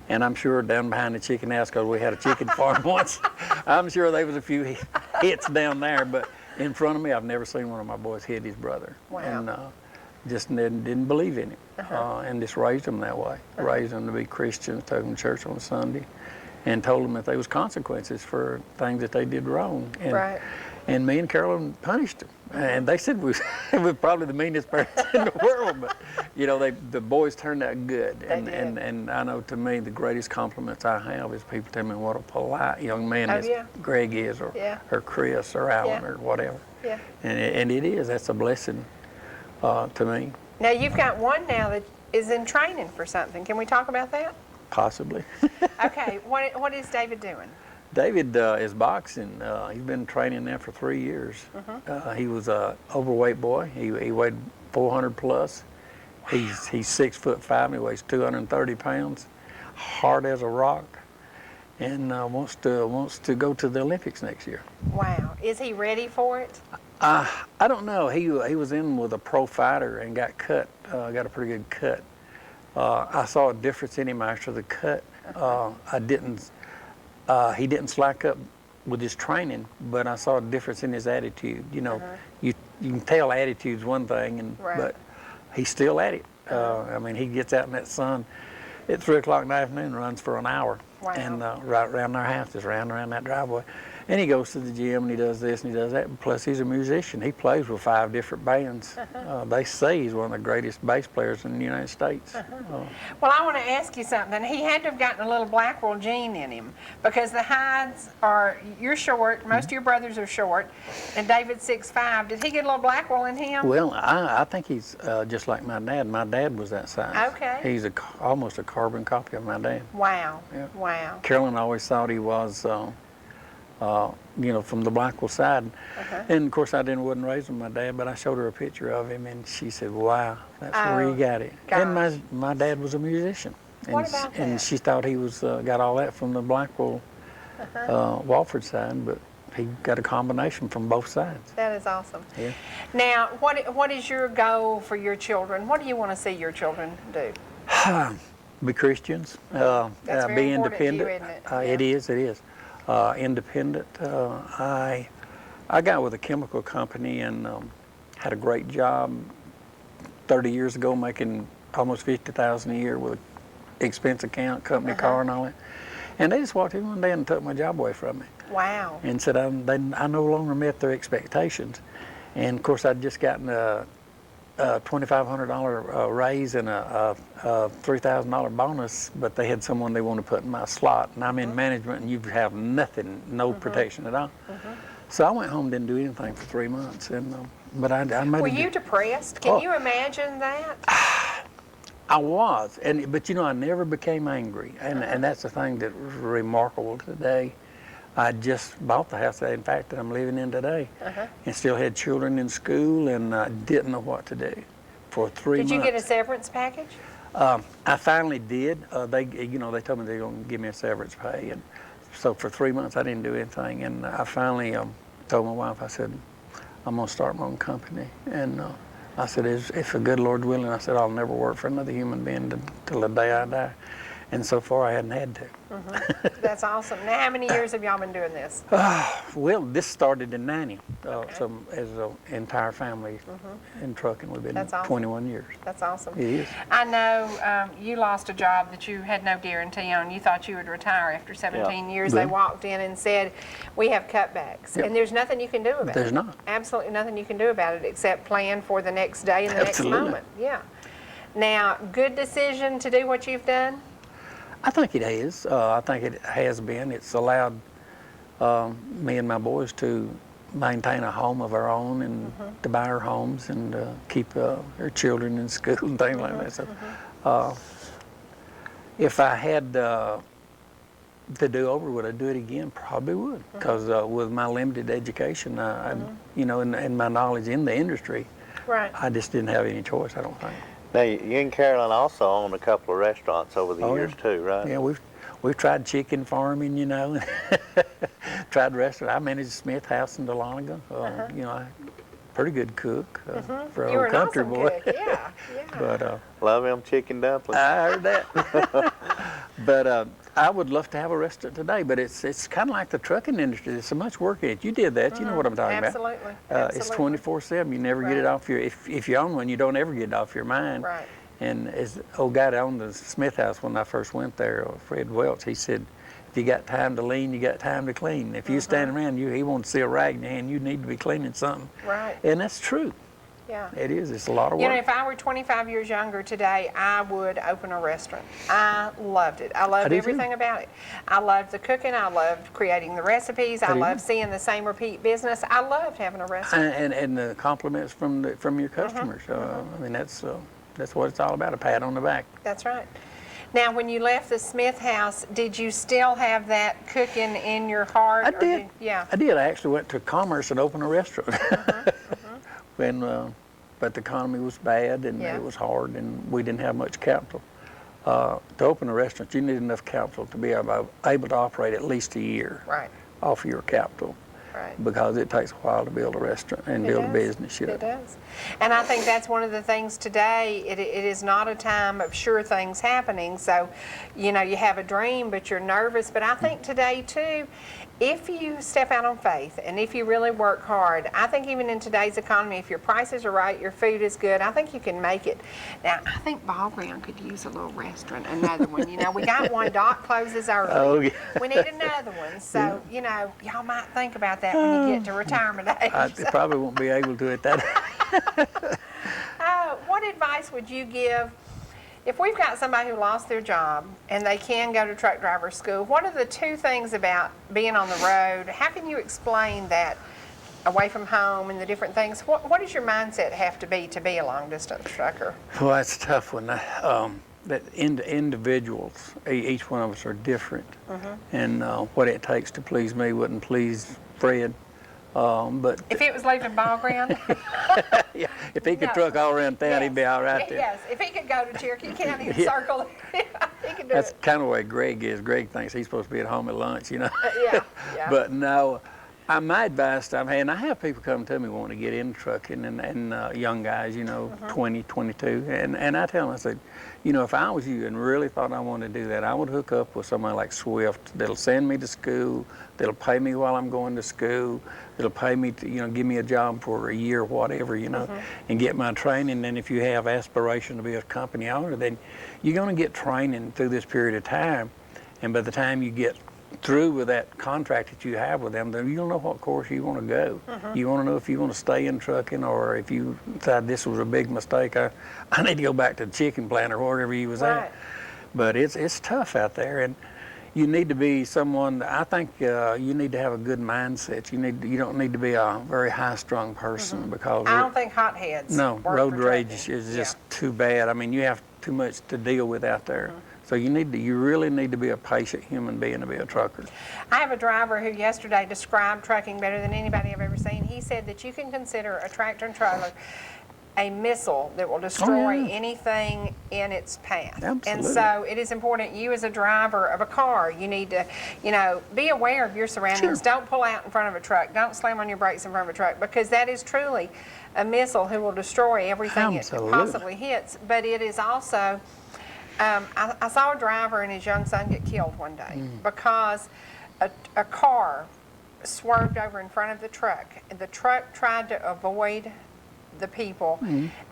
And I'm sure down behind the chicken house, because we had a chicken farm once, I'm sure there was a few hits down there. But in front of me, I've never seen one of my boys hit his brother. Wow. And just didn't believe in it. And just raised them that way. Raised them to be Christians, took them to church on Sunday, and told them that there was consequences for things that they did wrong. And And me and Carolyn punished him. And they said we were probably the meanest parents in the world, but you know, the boys turned out good. And I know, to me, the greatest compliments I have is people tell me what a polite young man Greg is, or Chris, or Alan, or whatever. Yeah. And it is. That's a blessing to me. Now you've got one now that is in training for something. Can we talk about that? Possibly. Okay. What is David doing? David is boxing. He's been training there for 3 years. He was a overweight boy. He weighed 400 plus. Wow. He's 6'5" and he weighs 230 pounds. Hard as a rock, and wants to go to the Olympics next year. Wow. Is he ready for it? I don't know. He was in with a pro fighter and got cut. Got a pretty good cut. I saw a difference in him after the cut. He didn't slack up with his training, but I saw a difference in his attitude. You know, you can tell attitude's one thing, but he's still at it. I mean, he gets out in that sun at 3 o'clock in the afternoon, runs for an hour, and right around our house, just round around that driveway. And he goes to the gym and he does this and he does that. Plus, he's a musician. He plays with 5 different bands. They say he's one of the greatest bass players in the United States. Well, I want to ask you something. He had to have gotten a little Blackwell gene in him, because the Hydes you're short, most of your brothers are short, and David's 6'5". Did he get a little Blackwell in him? Well, I think he's just like my dad. My dad was that size. Okay. He's almost a carbon copy of my dad. Wow. Yeah. Wow. Carolyn always thought he was, you know, from the Blackwell side. And of course, I wasn't raised with my dad, but I showed her a picture of him, and she said, "Wow, that's where he got it." Gosh. And my dad was a musician, What about that? And she thought he was got all that from the Blackwell, Walford side, but he got a combination from both sides. That is awesome. Yeah. Now, what is your goal for your children? What do you want to see your children do? Be Christians. That's very be important to you, independent. isn't it? It is. Independent. I got with a chemical company and had a great job 30 years ago, making almost $50,000 a year with an expense account, company car, and all that. And they just walked in one day and took my job away from me. Wow. And said I no longer met their expectations. And of course, I'd just gotten a $2,500 raise and a $3,000 bonus, but they had someone they want to put in my slot, and I'm in management, and you have nothing, no protection at all. So I went home, didn't do anything for 3 months, and but I made. Were you depressed? Can you imagine that? I was, but you know, I never became angry, and that's the thing that was remarkable today. I just bought the house, in fact, that I'm living in today, and still had children in school, and I didn't know what to do for 3 months. Did you get a severance package? I finally did. They told me they were going to give me a severance pay, and so for 3 months I didn't do anything, and I finally told my wife, I said, I'm going to start my own company, and I said, if the good Lord willing, I said, I'll never work for another human being till the day I die. And so far, I hadn't had to. That's awesome. Now, how many years have y'all been doing this? Well, this started in '90. So as an entire family in trucking, we've been 21 years. That's awesome. It is. I know you lost a job that you had no guarantee on. You thought you would retire after 17 years. They walked in and said, we have cutbacks. And there's nothing you can do about it. There's not. Absolutely nothing you can do about it except plan for the next day and the next moment. Yeah. Now, good decision to do what you've done? I think it is. I think it has been. It's allowed me and my boys to maintain a home of our own and to buy our homes and keep our children in school and things like that. So, if I had to do over, would I do it again? Probably would, because with my limited education, you know, and my knowledge in the industry, I just didn't have any choice, I don't think. Now, you and Carolyn also owned a couple of restaurants over the years too, right? Yeah, we've tried chicken farming, you know, tried restaurant. I managed Smith House in Dahlonega. You know, pretty good cook for an old country boy. Cook. Yeah. But love them chicken dumplings. I heard that. But I would love to have a restaurant today, but it's kind of like the trucking industry. There's so much work in it. You did that. You know what I'm talking about. It's 24/7. You never get it off your. If you own one, you don't ever get it off your mind. And as old guy that owned the Smith House when I first went there, Fred Welch, he said, If you got time to lean, you got time to clean. If you stand around, he wants to see a rag in your hand, you need to be cleaning something. Right. And that's true. Yeah. It is. It's a lot of work. You know, if I were 25 years younger today, I would open a restaurant. I loved it. I loved do everything too. about it. I loved the cooking. I loved creating the recipes. I do loved too. seeing the same repeat business. I loved having a restaurant. And the compliments from your customers. I mean, that's what it's all about, a pat on the back. That's right. Now, when you left the Smith house, did you still have that cooking in your heart? I did. Yeah. I did. I actually went to Commerce and opened a restaurant. But the economy was bad and Yeah. it was hard and we didn't have much capital. To open a restaurant, you need enough capital to be able to operate at least a year Right. off your capital. Right. Because it takes a while to build a restaurant and build a business. It does. And I think that's one of the things today, it is not a time of sure things happening. So, you know, you have a dream, but you're nervous. But I think today, too, if you step out on faith and if you really work hard, I think even in today's economy, if your prices are right, your food is good, I think you can make it. Now, I think Ball Ground could use a little restaurant, another one. You know, we got one, Doc closes early. Oh, yeah. We need another one. So, you know, y'all might think about that when you get to retirement age. I probably won't be able to at that. What advice would you give if we've got somebody who lost their job and they can go to truck driver school? What are the two things about being on the road? How can you explain that away from home and the different things? What does your mindset have to be a long distance trucker? Well, that's a tough one. That individuals, each one of us are different. And what it takes to please me wouldn't please Fred. But If it was leaving Ball Ground, yeah, if he could No. truck all around town, he'd be all right there. yes, if he could go to Cherokee County and Yeah. circle, he could do That's it. kind of the way Greg is. Greg thinks he's supposed to be at home at lunch, you know. Yeah, yeah. But no, my advice I've had, and I have people come to me wanting to get into trucking, and young guys, you know, 20, 22, and I tell them, I said, you know, if I was you and really thought I wanted to do that, I would hook up with somebody like Swift that'll send me to school, that'll pay me while I'm going to school, that'll pay me to, you know, give me a job for a year, whatever, you know, and get my training. And if you have aspiration to be a company owner, then you're going to get training through this period of time. And by the time you get through with that contract that you have with them, then you'll know what course you want to go. You want to know if you want to stay in trucking, or if you decide this was a big mistake, I need to go back to the chicken plant or wherever you was Right. at. But it's tough out there, and you need to be someone. I think you need to have a good mindset. You don't need to be a very high-strung person because I don't think hotheads. no, work road for rage trucking. is just too bad. I mean, you have too much to deal with out there. So you really need to be a patient human being to be a trucker. I have a driver who yesterday described trucking better than anybody I've ever seen. He said that you can consider a tractor and trailer a missile that will destroy yeah. anything in its path. And Absolutely. so it is important, you as a driver of a car, you need to, you know, be aware of your surroundings. Sure. Don't pull out in front of a truck. Don't slam on your brakes in front of a truck, because that is truly a missile who will destroy everything Absolutely. it possibly hits. But it is also, I saw a driver and his young son get killed one day because a car swerved over in front of the truck. And the truck tried to avoid the people,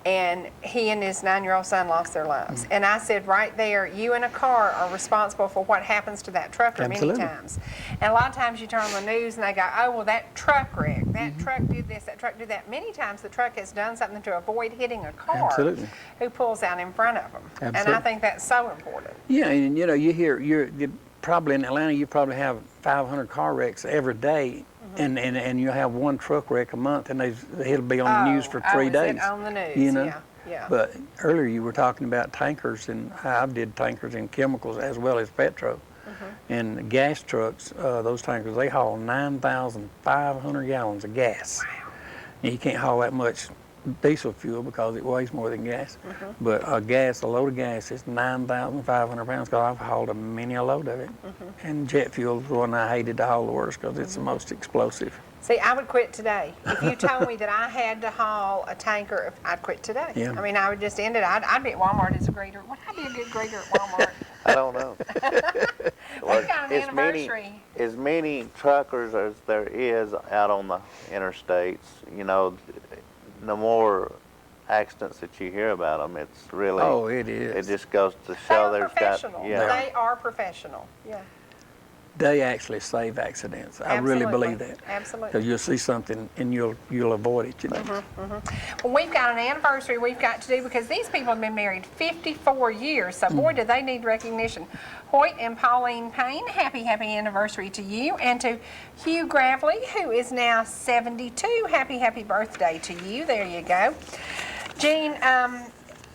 and he and his 9-year-old son lost their lives. And I said, right there, you in a car are responsible for what happens to that trucker Absolutely. many times. And a lot of times you turn on the news and they go, oh, well, that truck wrecked, that truck did this, that truck did that. Many times the truck has done something to avoid hitting a car Absolutely. who pulls out in front of them. And I Absolutely. think that's so important. Yeah, and you know, you probably in Atlanta, you probably have 500 car wrecks every day. And you have one truck wreck a month, and it'll be on the news for 3 is days. it on the news? You know? Yeah, yeah. But earlier you were talking about tankers, and I did tankers and chemicals as well as petro. And gas trucks, those tankers, they haul 9,500 gallons of gas. Wow. And you can't haul that much diesel fuel because it weighs more than gas. But a load of gas is 9,500 pounds, because I've hauled many a load of it. And jet fuel is the one I hated to haul the worst because it's the most explosive. See, I would quit today. If you told me that I had to haul a tanker, I'd quit today. Yeah. I mean, I would just end it. I'd be at Walmart as a greeter. Would I be a good greeter at Walmart? I don't know. We've got an anniversary. As many truckers as there is out on the interstates, you know, the more accidents that you hear about them, it's really, Oh, it is. it just goes to They show are there's got, professional. yeah. They are professional. Yeah. they actually save accidents. I really believe that. Absolutely. Because you'll see something and you'll avoid it, you know. Well, we've got an anniversary we've got to do because these people have been married 54 years. So, boy, do they need recognition. Hoyt and Pauline Payne, happy anniversary to you. And to Hugh Gravely, who is now 72, happy birthday to you. There you go. Jean,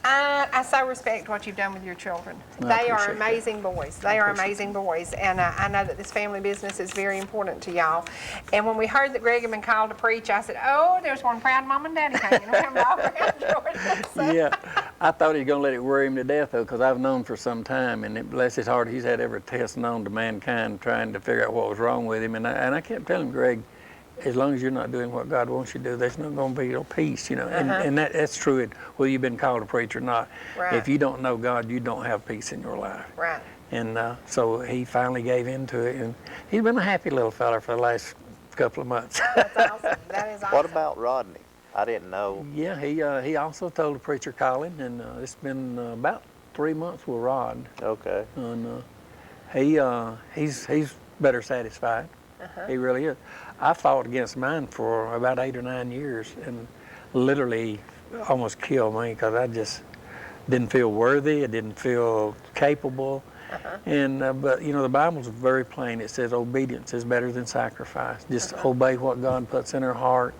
I so respect what you've done with your children. They are amazing boys. They are amazing boys. And I know that this family business is very important to y'all. And when we heard that Greg had been called to preach, I said, oh, there's one proud mom and daddy hanging around all around Jordan. So. Yeah, I thought he was going to let it worry him to death, though, because I've known for some time, and bless his heart, he's had every test known to mankind trying to figure out what was wrong with him. And I kept telling Greg, as long as you're not doing what God wants you to do, there's not going to be no peace, you know. And that's true, whether you've been called to preach or not. Right. If you don't know God, you don't have peace in your life. Right. And so he finally gave in to it, and he's been a happy little fella for the last couple of months. That's awesome. That is awesome. What about Rodney? I didn't know. Yeah, he also told the preacher calling, and it's been about 3 months with Rod. Okay. And he's better satisfied. He really is. I fought against mine for about 8 or 9 years, and literally almost killed me because I just didn't feel worthy. I didn't feel capable. And but you know, the Bible's very plain. It says obedience is better than sacrifice. Just obey what God puts in our heart,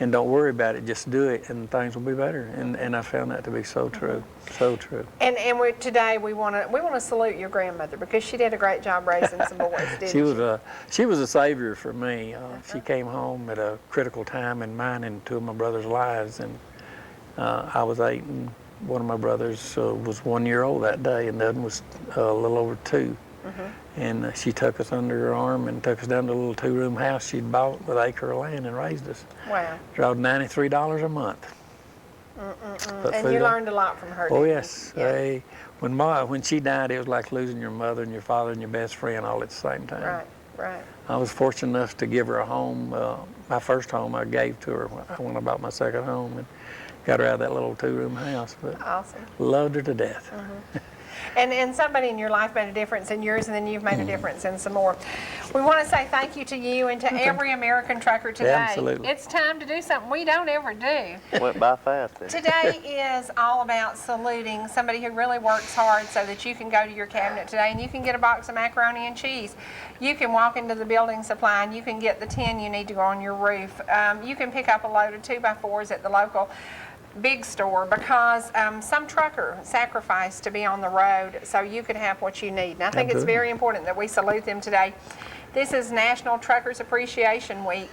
and don't worry about it. Just do it, and things will be better. And I found that to be so true, so true. And today we want to salute your grandmother because she did a great job raising some boys. Didn't She was a savior for me. She came home at a critical time in mine and 2 of my brothers' lives, and I was 8, and one of my brothers was 1 year old that day, and the other was a little over 2. And she took us under her arm and took us down to a little 2-room house she'd bought with an acre of land and raised us. Wow. Drove $93 a month. And you learned a lot from her. Oh, didn't yes. you? Yeah. When she died, it was like losing your mother and your father and your best friend all at the same time. Right, right. I was fortunate enough to give her a home. My first home I gave to her when I bought my second home, and got her out of that little 2-room house. But Awesome. loved her to death. And somebody in your life made a difference in yours, and then you've made a difference in some more. We want to say thank you to you and to every American trucker today. Absolutely. It's time to do something we don't ever do. Went by fast. Didn't it? Today is all about saluting somebody who really works hard so that you can go to your cabinet today and you can get a box of macaroni and cheese. You can walk into the building supply and you can get the tin you need to go on your roof. You can pick up a load of 2x4s at the local big store because some trucker sacrificed to be on the road so you could have what you need. And I think it's very important that we salute them today. This is National Truckers Appreciation Week.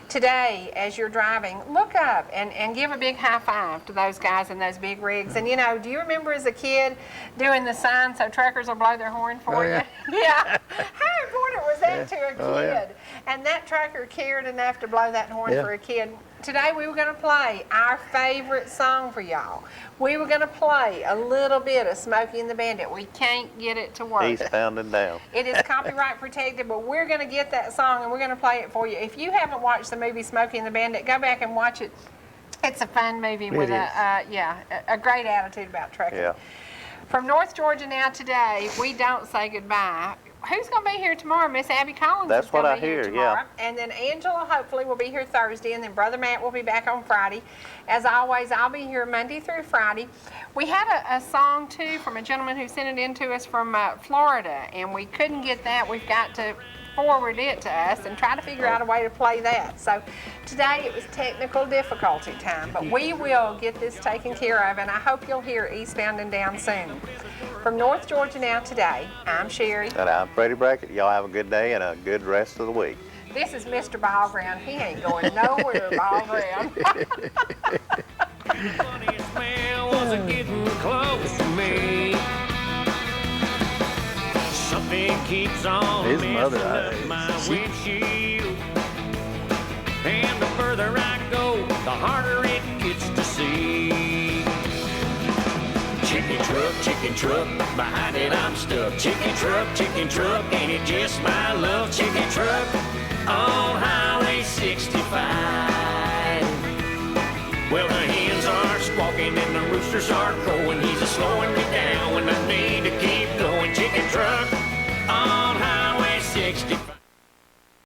Today, as you're driving, look up and give a big high five to those guys in those big rigs. And you know, do you remember as a kid doing the sign so truckers will blow their horn for you? Yeah. How important was that to a kid? And that trucker cared enough to blow that horn for a kid. Today we were going to play our favorite song for y'all. We were going to play a little bit of Smokey and the Bandit. We can't get it to work. He's pounding down. It is copyright protected, but we're going to get that song and we're going to play it for you. If you haven't watched the movie Smokey and the Bandit, go back and watch it. It's a fun movie with a great attitude about trucking. Yeah. From North Georgia now today, we don't say goodbye. Who's going to be here tomorrow? Miss Abby Collins That's is going what to I be here hear, tomorrow. yeah. And then Angela hopefully will be here Thursday, and then Brother Matt will be back on Friday. As always, I'll be here Monday through Friday. We had a song, too, from a gentleman who sent it in to us from Florida, and we couldn't get that. We've got to forward it to us and try to figure out a way to play that. So today it was technical difficulty time, but we will get this taken care of, and I hope you'll hear Eastbound and Down soon. From North Georgia now today, I'm Cherie. And I'm Freddy Brackett. Y'all have a good day and a good rest of the week. This is Mr. Ballground. He ain't going nowhere, Ballground. Funniest man wasn't getting close to me. Something keeps on His mother, messing up my windshield. And the further I go, the harder it gets to see. Chicken truck, behind it I'm stuck. Chicken truck, ain't it just my luck? Chicken truck on Highway 65. Well, the hens are squawking and the roosters are crowing. He's a slowing me down when I need